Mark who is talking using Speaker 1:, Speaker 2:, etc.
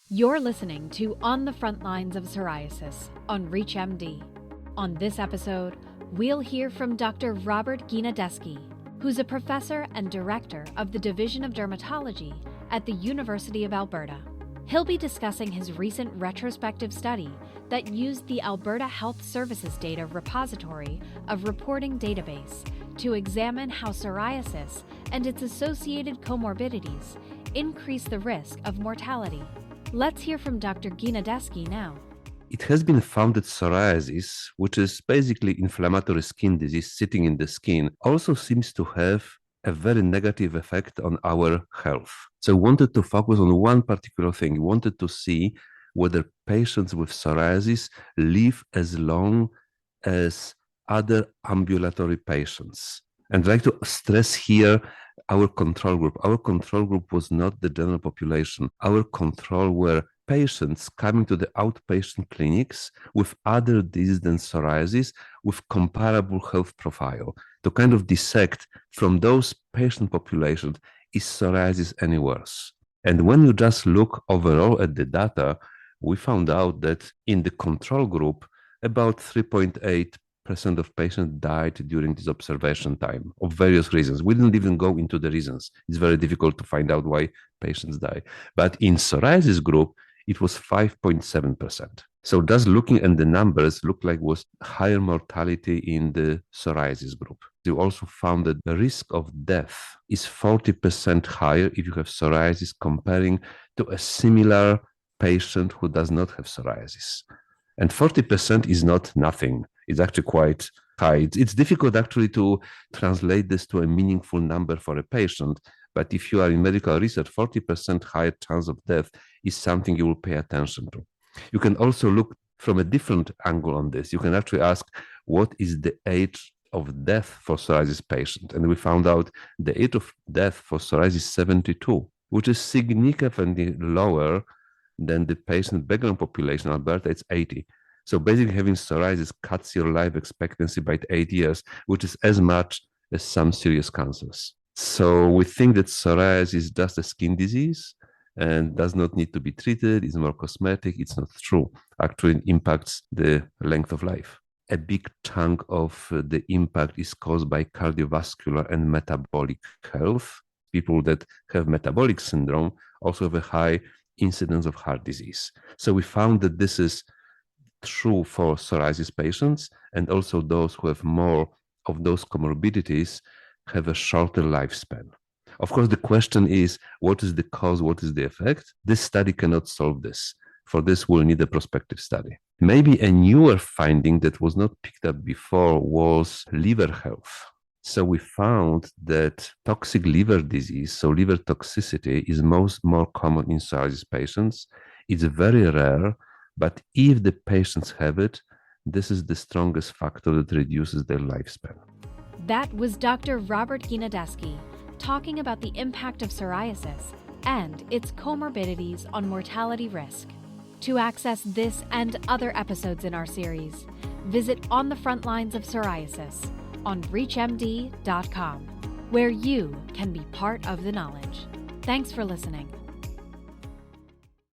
Speaker 1: You're listening to On the Front Lines of Psoriasis on ReachMD. On this episode, we'll hear from Dr. Robert Gniadecki, who's a professor and director of the Division of Dermatology at the University of Alberta. He'll be discussing his recent retrospective study that used the Alberta Health Services Data Repository of Reporting database to examine how psoriasis and its associated comorbidities increase the risk of mortality. Let's hear from Dr. Gniadecki now.
Speaker 2: It has been found that psoriasis, which is basically inflammatory skin disease sitting in the skin, also seems to have a very negative effect on our health. So we wanted to focus on one particular thing. We wanted to see whether patients with psoriasis live as long as other ambulatory patients. And I'd like to stress here our control group. Our control group was not the general population. Our control were patients coming to the outpatient clinics with other disease than psoriasis with comparable health profile to kind of dissect from those patient populations, is psoriasis any worse? And when you just look overall at the data, we found out that in the control group, about 3.8% of patients died during this observation time of various reasons. We didn't even go into the reasons. It's very difficult to find out why patients die. But in psoriasis group, it was 5.7%. So just looking at the numbers, looked like was higher mortality in the psoriasis group. We also found that the risk of death is 40% higher if you have psoriasis comparing to a similar patient who does not have psoriasis. And 40% is not nothing. It's actually quite high. It's difficult actually to translate this to a meaningful number for a patient. But if you are in medical research, 40% higher chance of death is something you will pay attention to. You can also look from a different angle on this. You can actually ask, what is the age of death for psoriasis patients? And we found out the age of death for psoriasis is 72, which is significantly lower than the patient background population in Alberta. It's 80. So basically having psoriasis cuts your life expectancy by 8 years, which is as much as some serious cancers. So we think that psoriasis is just a skin disease and does not need to be treated. It's more cosmetic. It's not true. Actually, it impacts the length of life. A big chunk of the impact is caused by cardiovascular and metabolic health. People that have metabolic syndrome also have a high incidence of heart disease. So we found that this is true for psoriasis patients, and also those who have more of those comorbidities have a shorter lifespan. Of course, the question is, what is the cause, what is the effect? This study cannot solve this. For this, we'll need a prospective study. Maybe a newer finding that was not picked up before was liver health. So we found that toxic liver disease, so liver toxicity, is more common in psoriasis patients. It's very rare, but if the patients have it, this is the strongest factor that reduces their lifespan.
Speaker 1: That was Dr. Robert Gniadecki talking about the impact of psoriasis and its comorbidities on mortality risk. To access this and other episodes in our series, visit On the Front Lines of Psoriasis on reachmd.com, where you can be part of the knowledge. Thanks for listening.